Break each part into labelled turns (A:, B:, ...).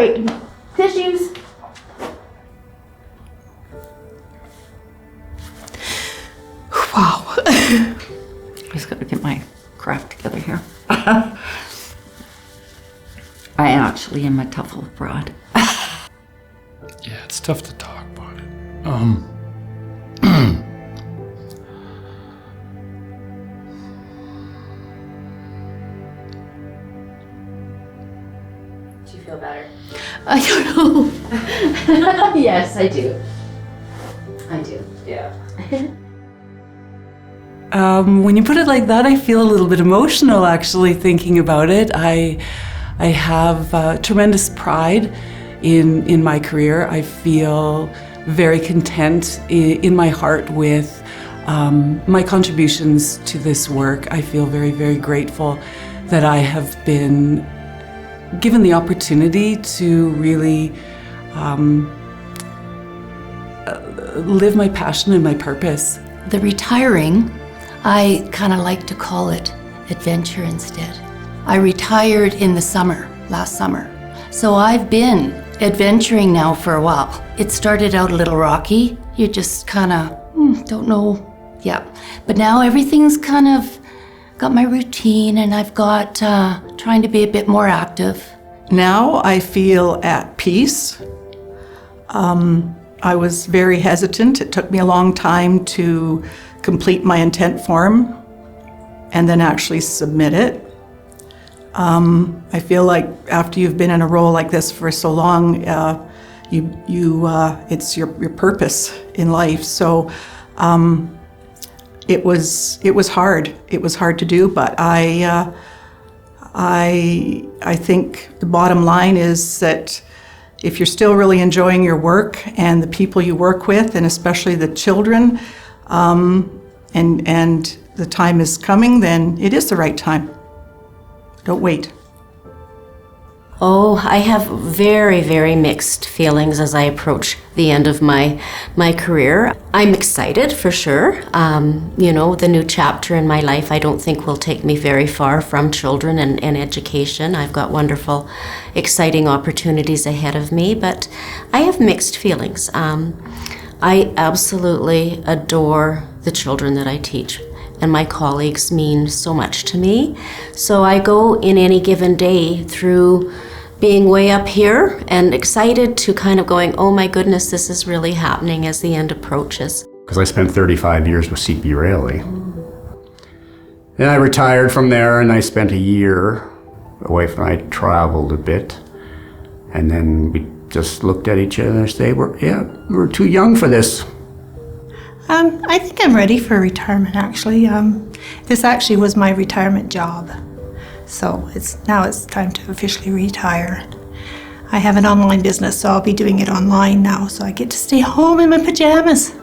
A: right, tissues. Wow. I just gotta get my crap together here. I actually am a tough old broad.
B: Yeah, it's tough to talk about it.
C: Do you feel better?
A: I don't know. Yes, I do. I do.
C: Yeah.
D: When you put it like that, I feel a little bit emotional actually thinking about it. I have tremendous pride in my career. I feel very content in my heart with my contributions to this work. I feel very, very grateful that I have been given the opportunity to really live my passion and my purpose.
E: The retiring, I kind of like to call it adventure instead. I retired in the summer, last summer. So I've been adventuring now for a while. It started out a little rocky. You just kind of don't know. Yeah. But now everything's kind of got my routine, and I've got trying to be a bit more active.
F: Now I feel at peace. I was very hesitant. It took me a long time to complete my intent form and then actually submit it. I feel like after you've been in a role like this for so long, it's your purpose in life. So it was hard. It was hard to do, but I think the bottom line is that if you're still really enjoying your work and the people you work with, and especially the children, and the time is coming, then it is the right time. Don't wait.
C: Oh, I have very, very mixed feelings as I approach the end of my career. I'm excited for sure. The new chapter in my life I don't think will take me very far from children and education. I've got wonderful, exciting opportunities ahead of me, but I have mixed feelings. I absolutely adore the children that I teach, and my colleagues mean so much to me. So I go in any given day through being way up here and excited to kind of going, oh my goodness, this is really happening as the end approaches.
G: Because I spent 35 years with CP Rayleigh. Then I retired from there and I spent a year away from, I traveled a bit. And then we just looked at each other and said, we're too young for this.
H: I think I'm ready for retirement actually. This actually was my retirement job. So now it's time to officially retire. I have an online business, so I'll be doing it online now, so I get to stay home in my pajamas.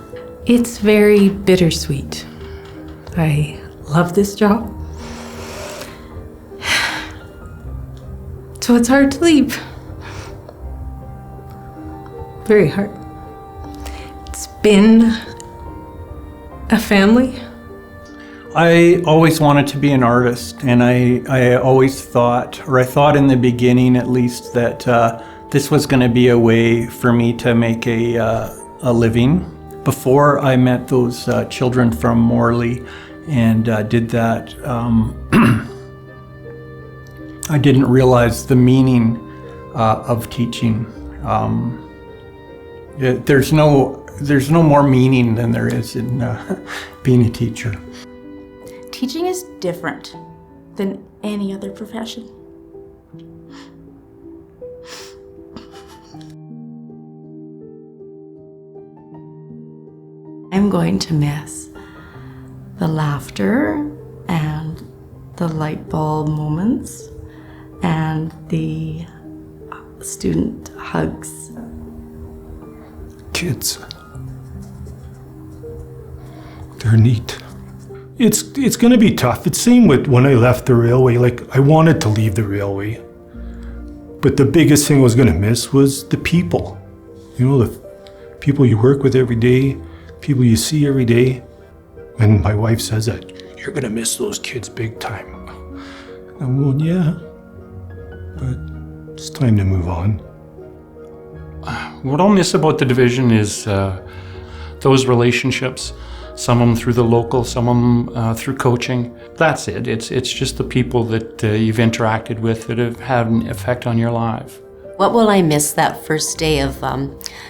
I: It's very bittersweet. I love this job. So it's hard to leave. Very hard. It's been a family.
J: I always wanted to be an artist, and I always thought, or I thought in the beginning at least, that this was going to be a way for me to make a living. Before I met those children from Morley and did that, I didn't realize the meaning of teaching. There's no more meaning than there is in being a teacher.
A: Teaching is different than any other profession.
E: I'm going to miss the laughter and the light bulb moments and the student hugs.
B: Kids. They're neat. It's going to be tough. It's same with when I left the railway. Like, I wanted to leave the railway. But the biggest thing I was going to miss was the people. You know, the people you work with every day, people you see every day. And my wife says that, you're going to miss those kids big time. I'm going, yeah. But it's time to move on.
K: What I'll miss about the division is those relationships. Some of them through the local, some of them through coaching. That's it. It's just the people that you've interacted with that have had an effect on your life.
C: What will I miss that first day of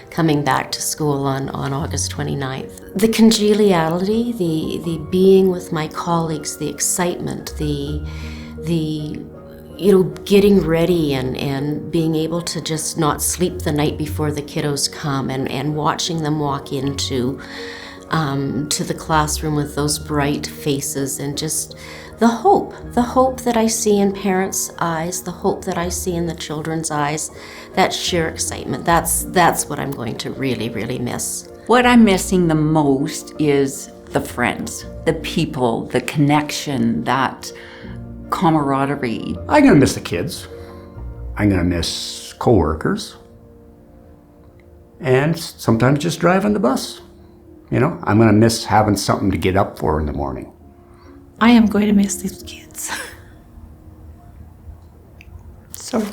C: coming back to school on August 29th? The congeniality, the being with my colleagues, the excitement, the getting ready and being able to just not sleep the night before the kiddos come and watching them walk into to the classroom with those bright faces and just the hope that I see in parents' eyes, the hope that I see in the children's eyes, that sheer excitement. That's what I'm going to really, really miss.
L: What I'm missing the most is the friends, the people, the connection, that camaraderie.
G: I'm gonna miss the kids. I'm gonna miss coworkers. And sometimes just driving the bus. I'm gonna miss having something to get up for in the morning.
H: I am going to miss these kids. So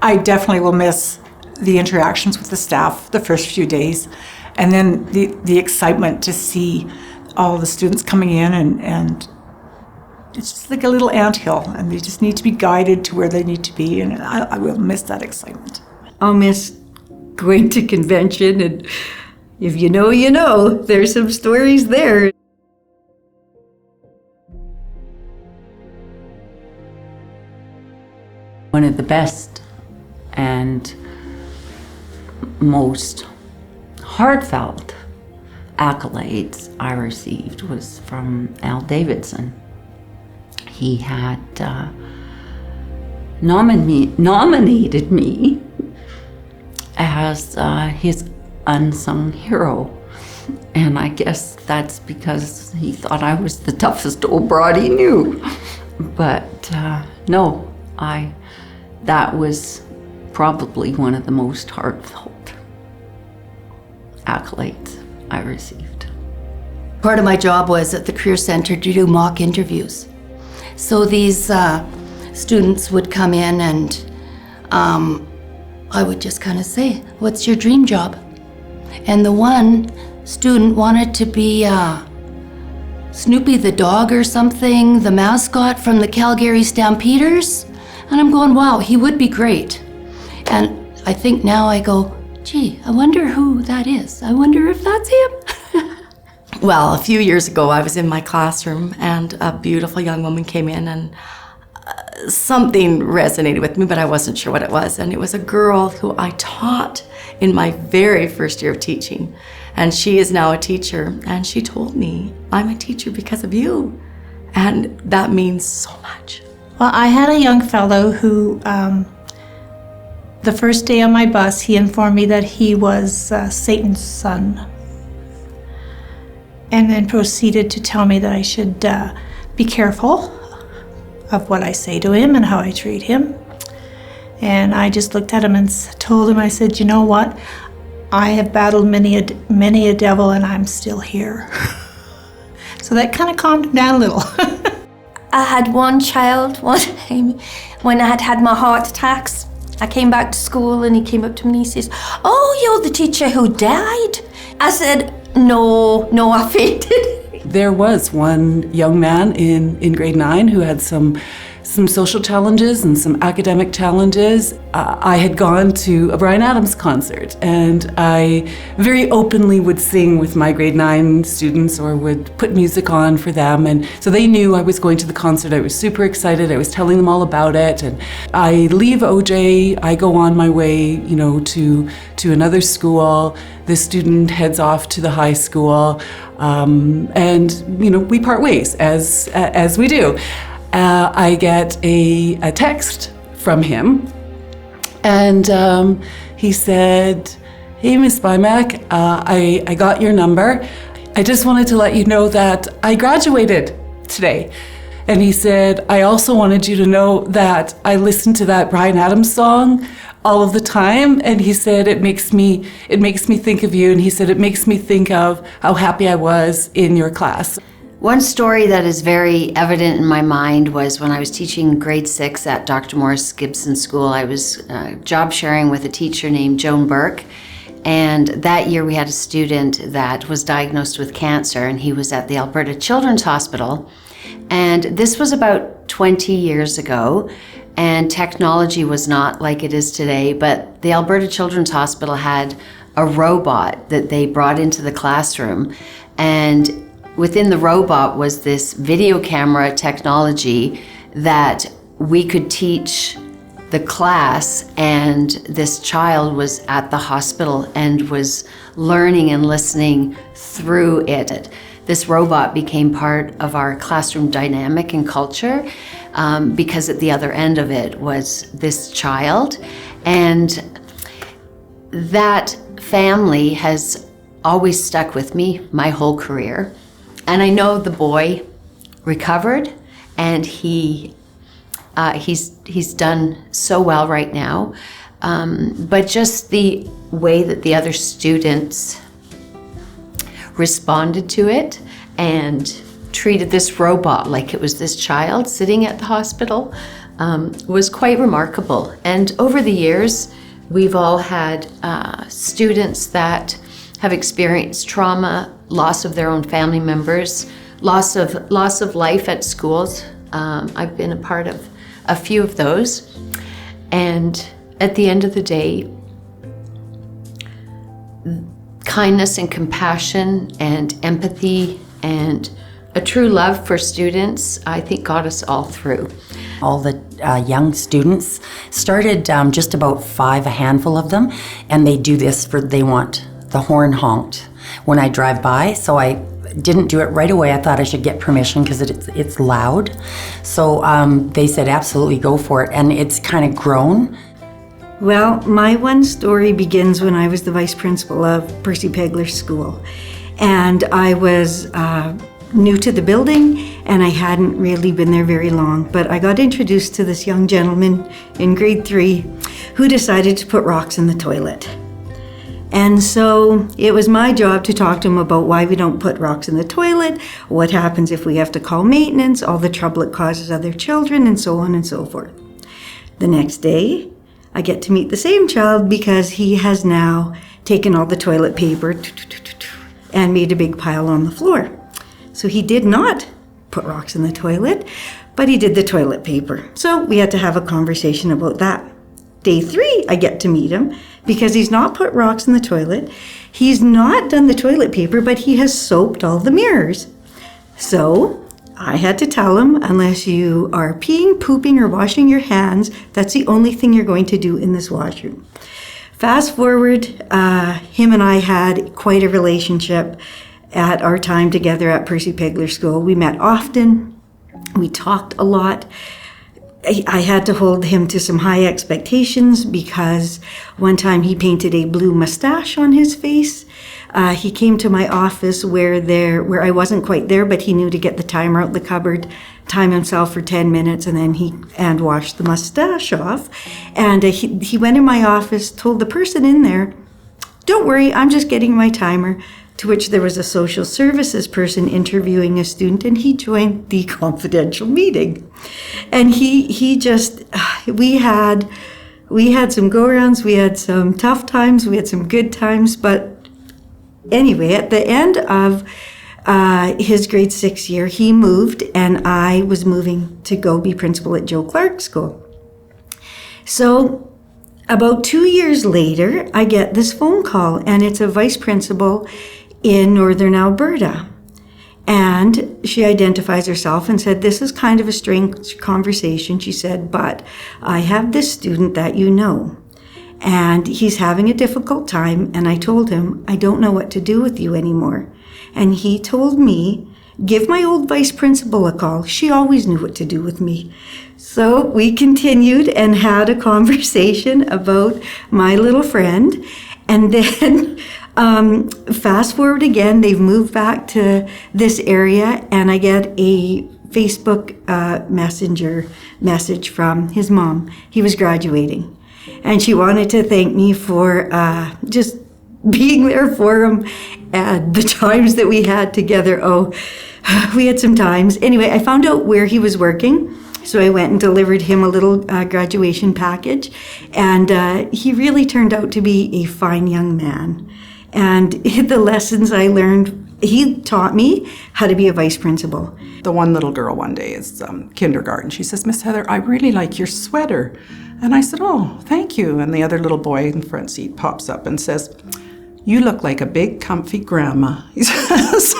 F: I definitely will miss the interactions with the staff the first few days, and then the excitement to see all the students coming in, and it's just like a little anthill, and they just need to be guided to where they need to be, and I will miss that excitement.
M: I'll miss going to convention, and if you know, there's some stories there.
L: One of the best and most heartfelt accolades I received was from Al Davidson. He had nominated me as his unsung hero. And I guess that's because he thought I was the toughest old broad he knew. But no, that was probably one of the most heartfelt accolades I received.
E: Part of my job was at the Career Center to do mock interviews. So these students would come in and I would just kind of say, "What's your dream job?" And the one student wanted to be Snoopy the dog or something, the mascot from the Calgary Stampeders. And I'm going, wow, he would be great. And I think now I go, gee, I wonder who that is. I wonder if that's him.
C: Well, a few years ago, I was in my classroom and a beautiful young woman came in and something resonated with me, but I wasn't sure what it was. And it was a girl who I taught in my very first year of teaching. And she is now a teacher. And she told me, I'm a teacher because of you. And that means so much.
H: Well, I had a young fellow who, the first day on my bus, he informed me that he was Satan's son. And then proceeded to tell me that I should be careful of what I say to him and how I treat him. And I just looked at him and told him, I said, you know what? I have battled many a devil and I'm still here. So that kind of calmed him down a little.
N: I had one child one time when I had my heart attacks. I came back to school and he came up to me and he says, "Oh, you're the teacher who died." I said, no, I fainted.
D: There was one young man in grade 9 who had some social challenges and some academic challenges. I had gone to a Bryan Adams concert and I very openly would sing with my grade 9 students or would put music on for them. And so they knew I was going to the concert. I was super excited. I was telling them all about it. And I leave OJ, I go on my way, to another school. The student heads off to the high school. And we part ways as we do. I get a text from him, and he said, "Hey, Miss Bymack, I got your number. I just wanted to let you know that I graduated today." And he said, "I also wanted you to know that I listen to that Bryan Adams song all of the time." And he said, it makes me think of you. And he said, it makes me think of how happy I was in your class.
O: One story that is very evident in my mind was when I was teaching grade 6 at Dr. Morris Gibson School. I was job sharing with a teacher named Joan Burke, and that year we had a student that was diagnosed with cancer, and he was at the Alberta Children's Hospital. And this was about 20 years ago, and technology was not like it is today, but the Alberta Children's Hospital had a robot that they brought into the classroom, and within the robot was this video camera technology that we could teach the class, and this child was at the hospital and was learning and listening through it. This robot became part of our classroom dynamic and culture because at the other end of it was this child. And that family has always stuck with me my whole career. And I know the boy recovered, and he's done so well right now. But just the way that the other students responded to it and treated this robot like it was this child sitting at the hospital was quite remarkable. And over the years, we've all had students that have experienced trauma, loss of their own family members, loss of life at schools. I've been a part of a few of those. And at the end of the day, kindness and compassion and empathy and a true love for students, I think, got us all through.
P: All the young students started just about 5, a handful of them, and they do this they want the horn honked when I drive by. So I didn't do it right away. I thought I should get permission because it's loud. So they said, absolutely, go for it. And it's kind of grown.
M: Well, my one story begins when I was the vice principal of Percy Pegler School. And I was new to the building, and I hadn't really been there very long. But I got introduced to this young gentleman in grade 3 who decided to put rocks in the toilet. And so it was my job to talk to him about why we don't put rocks in the toilet, what happens if we have to call maintenance, all the trouble it causes other children, and so on and so forth. The next day, I get to meet the same child because he has now taken all the toilet paper and made a big pile on the floor. So he did not put rocks in the toilet, but he did the toilet paper. So we had to have a conversation about that. Day 3, I get to meet him because he's not put rocks in the toilet. He's not done the toilet paper, but he has soaped all the mirrors. So I had to tell him, unless you are peeing, pooping, or washing your hands, that's the only thing you're going to do in this washroom. Fast forward, him and I had quite a relationship at our time together at Percy Pegler School. We met often. We talked a lot. I had to hold him to some high expectations because one time he painted a blue mustache on his face. He came to my office where I wasn't quite there, but he knew to get the timer out the cupboard, time himself for 10 minutes, and then washed the mustache off. And he went in my office, told the person in there, "Don't worry, I'm just getting my timer." To which there was a social services person interviewing a student, and he joined the confidential meeting. And we had some go-arounds, we had some tough times, we had some good times, but anyway, at the end of his grade 6 year, he moved, and I was moving to go be principal at Joe Clark School. So about 2 years later, I get this phone call, and it's a vice principal in Northern Alberta. And she identifies herself and said, "This is kind of a strange conversation." She said, "But I have this student that you know, and he's having a difficult time." And I told him, "I don't know what to do with you anymore." And he told me, "Give my old vice principal a call. She always knew what to do with me." So we continued and had a conversation about my little friend. And then fast forward again, they've moved back to this area, and I get a Facebook messenger message from his mom. He was graduating, and she wanted to thank me for just being there for him and the times that we had together. Oh, we had some times. Anyway, I found out where he was working. So I went and delivered him a little graduation package. And he really turned out to be a fine young man. And the lessons I learned, he taught me how to be a vice principal.
F: The one little girl one day is kindergarten. She says, Miss Heather, I really like your sweater. And I said, oh, thank you. And the other little boy in the front seat pops up and says, you look like a big, comfy grandma. He says,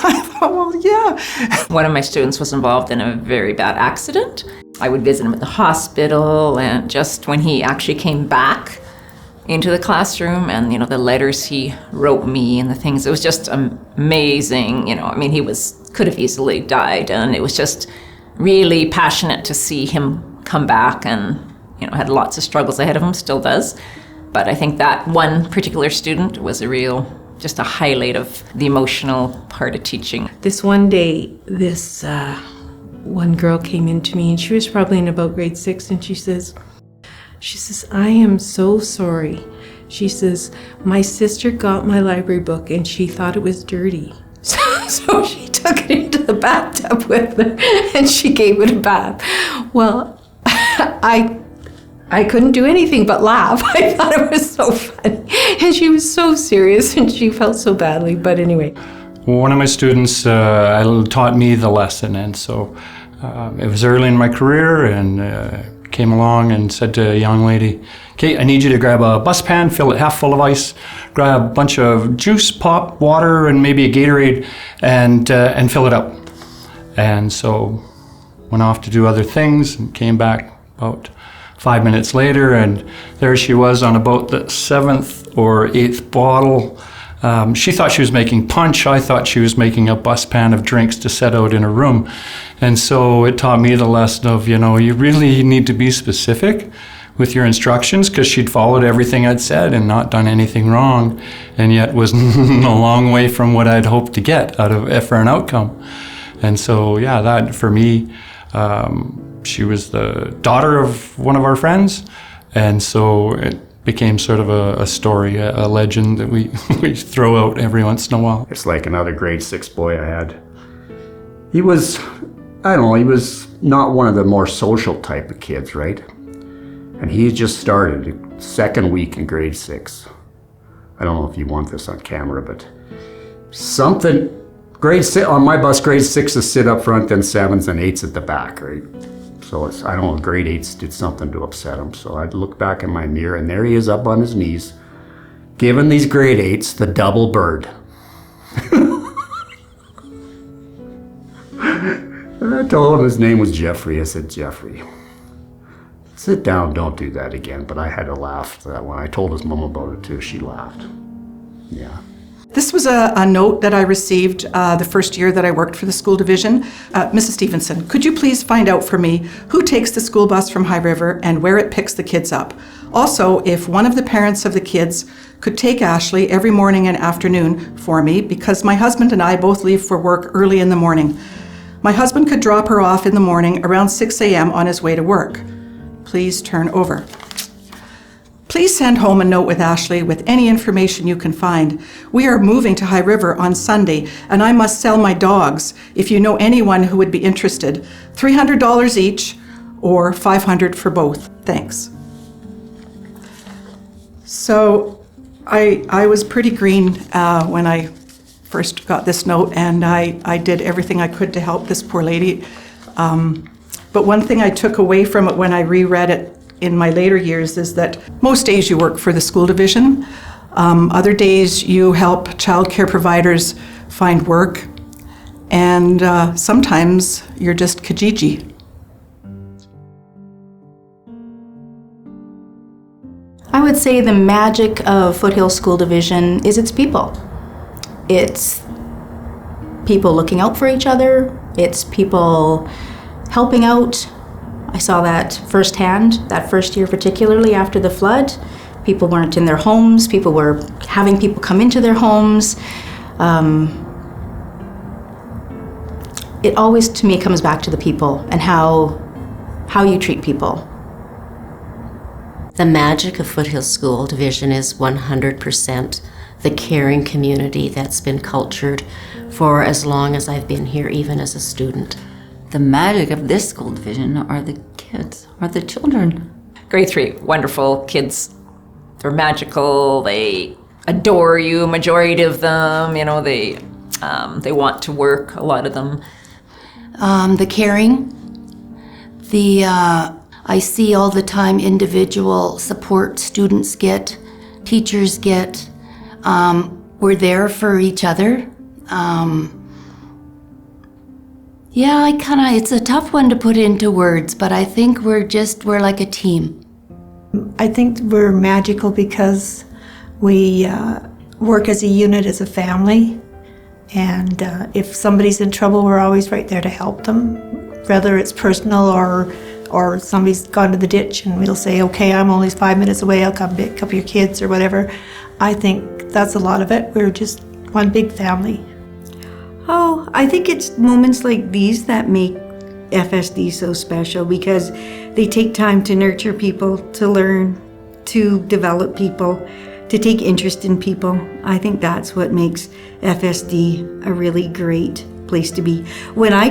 F: I thought, well, yeah.
A: One of my students was involved in a very bad accident. I would visit him at the hospital, and just when he actually came back into the classroom and, the letters he wrote me and the things, it was just amazing. He could have easily died, and it was just really passionate to see him come back, and, had lots of struggles ahead of him, still does. But I think that one particular student was just a highlight of the emotional part of teaching.
I: This one day, this one girl came in to me, and she was probably in about grade 6, and she says, I am so sorry. She says, my sister got my library book and she thought it was dirty. So she took it into the bathtub with her and she gave it a bath. Well, I couldn't do anything but laugh. I thought it was so funny. And she was so serious and she felt so badly. But anyway.
K: One of my students taught me the lesson, and so it was early in my career, and came along and said to a young lady, okay, I need you to grab a bus pan, fill it half full of ice, grab a bunch of juice, pop, water, and maybe a Gatorade, and fill it up. And so went off to do other things and came back about 5 minutes later, and there she was on about the 7th or 8th bottle. She thought she was making punch. I thought she was making a bus pan of drinks to set out in her room. And so it taught me the lesson of, you really need to be specific with your instructions, because she'd followed everything I'd said and not done anything wrong, and yet was a long way from what I'd hoped to get for an outcome. And so, yeah, that for me, she was the daughter of one of our friends, and so it became sort of a story, a legend that we throw out every once in a while.
G: It's like another grade 6 boy I had. He was, he was not one of the more social type of kids, right? And he just started, second week in grade 6. I don't know if you want this on camera, but grade 6, on my bus, grade 6s sit up front, then 7s and 8s at the back, right? So I don't know, grade 8s did something to upset him. So I'd look back in my mirror, and there he is up on his knees, giving these grade 8s the double bird. I told him his name was Jeffrey. I said, Jeffrey, sit down, don't do that again. But I had to laugh when I told his mom about it too. She laughed. Yeah.
F: This was a note that I received the first year that I worked for the school division. Mrs. Stevenson, could you please find out for me who takes the school bus from High River and where it picks the kids up? Also, if one of the parents of the kids could take Ashley every morning and afternoon for me, because my husband and I both leave for work early in the morning. My husband could drop her off in the morning around 6 a.m. on his way to work. Please turn over. Please send home a note with Ashley with any information you can find. We are moving to High River on Sunday, and I must sell my dogs. If you know anyone who would be interested, $300 each or $500 for both. Thanks. So I was pretty green when I first got this note, and I did everything I could to help this poor lady. But one thing I took away from it when I reread it in my later years is that most days you work for the school division. Other days you help childcare providers find work, and sometimes you're just Kijiji.
Q: I would say the magic of Foothills School Division is its people. It's people looking out for each other. It's people helping out. I saw that firsthand, that first year particularly after the flood. People weren't in their homes. People were having people come into their homes. It always, to me, comes back to the people and how you treat people.
C: The magic of Foothills School Division is 100% the caring community that's been cultured for as long as I've been here, even as a student.
L: The magic of this school division are the kids, are the children.
A: Grade 3, wonderful kids. They're magical. They adore you. Majority of them, you know, they want to work. A lot of them.
E: The caring, I see all the time individual support students get, teachers get. We're there for each other. It's a tough one to put into words, but I think we're like a team.
H: I think we're magical because we work as a unit, as a family, and if somebody's in trouble, we're always right there to help them, whether it's personal or somebody's gone to the ditch and we'll say, okay, I'm only 5 minutes away, I'll come pick up your kids or whatever. I think that's a lot of it. We're just one big family.
M: Oh, I think it's moments like these that make FSD so special because they take time to nurture people, to learn, to develop people, to take interest in people. I think that's what makes FSD a really great place to be. When I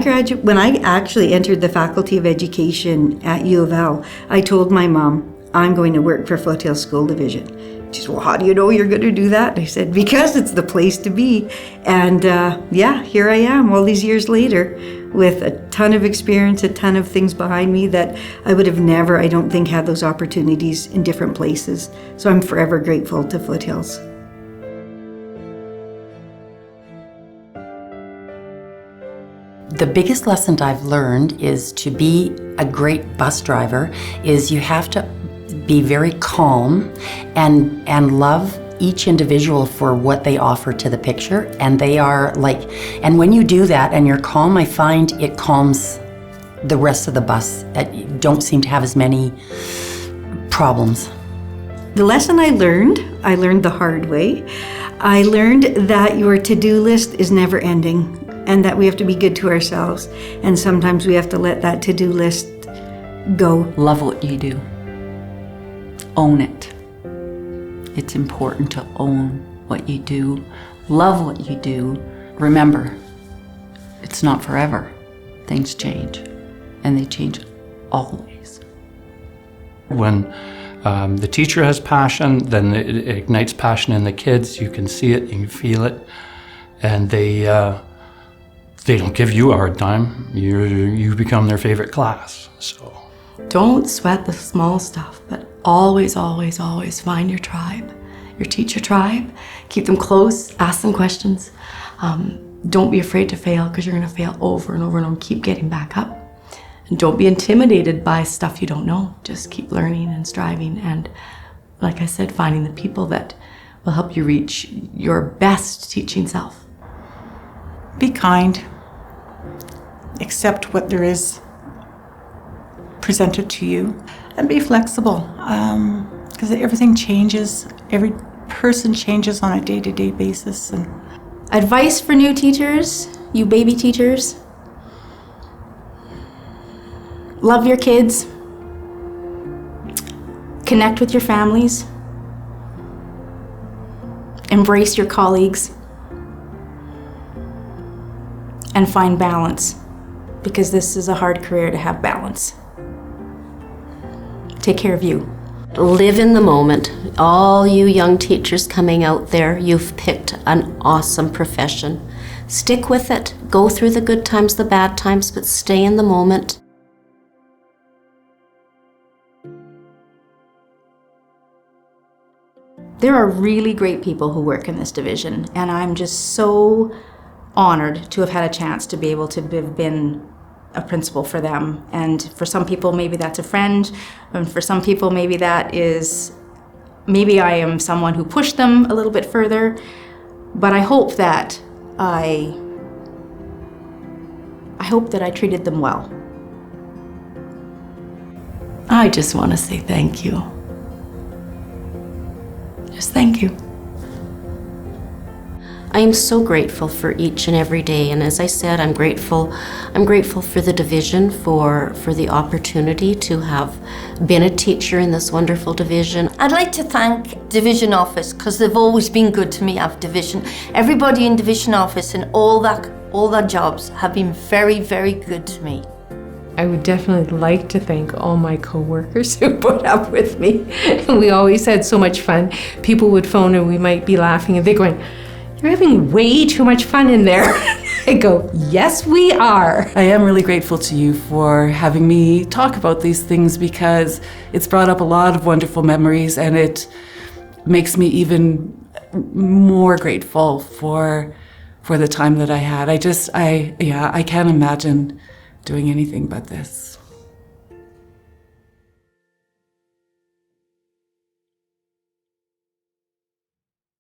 M: actually entered the Faculty of Education at U of L, I told my mom, I'm going to work for Foothills School Division. She said, well, how do you know you're going to do that? I said, because it's the place to be. And here I am all these years later with a ton of experience, a ton of things behind me that I would have never, I don't think, had those opportunities in different places. So I'm forever grateful to Foothills.
P: The biggest lesson I've learned is to be a great bus driver is you have to be very calm and love each individual for what they offer to the picture. And they are like, and when you do that and you're calm, I find it calms the rest of the bus. You don't seem to have as many problems.
M: The lesson I learned the hard way. I learned that your to-do list is never ending and that we have to be good to ourselves. And sometimes we have to let that to-do list go.
L: Love what you do. Own it. It's important to own what you do, love what you do. Remember, it's not forever. Things change, and they change always.
K: When the teacher has passion, then it ignites passion in the kids. You can see it, you can feel it, and they don't give you a hard time. You become their favorite class. So.
R: Don't sweat the small stuff, but always, always, always find your tribe, your teacher tribe. Keep them close, ask them questions. Don't be afraid to fail because you're going to fail over and over and over. Keep getting back up. And don't be intimidated by stuff you don't know. Just keep learning and striving and, like I said, finding the people that will help you reach your best teaching self.
F: Be kind. Accept what there is presented to you and be flexible because everything changes. Every person changes on a day-to-day basis. And
Q: advice for new teachers, you baby teachers: love your kids, connect with your families, embrace your colleagues, and find balance, because this is a hard career to have balance. Take care of you.
C: Live in the moment. All you young teachers coming out there, you've picked an awesome profession. Stick with it. Go through the good times, the bad times, but stay in the moment.
Q: There are really great people who work in this division, and I'm just so honored to have had a chance to be able to have been a principal for them. And for some people, maybe that's a friend, and for some people, maybe that is, maybe I am someone who pushed them a little bit further, but I hope that I treated them well.
R: I just want to say thank you. Just thank you.
C: I am so grateful for each and every day, and as I said, I'm grateful for the division, for the opportunity to have been a teacher in this wonderful division.
N: I'd like to thank Division Office because they've always been good to me at Division. Everybody in Division Office and all their jobs have been very, very good to me.
I: I would definitely like to thank all my coworkers who put up with me. We always had so much fun. People would phone and we might be laughing and they're going, "You're having way too much fun in there." I go, "Yes, we are."
D: I am really grateful to you for having me talk about these things because it's brought up a lot of wonderful memories and it makes me even more grateful for the time that I had. I can't imagine doing anything but this.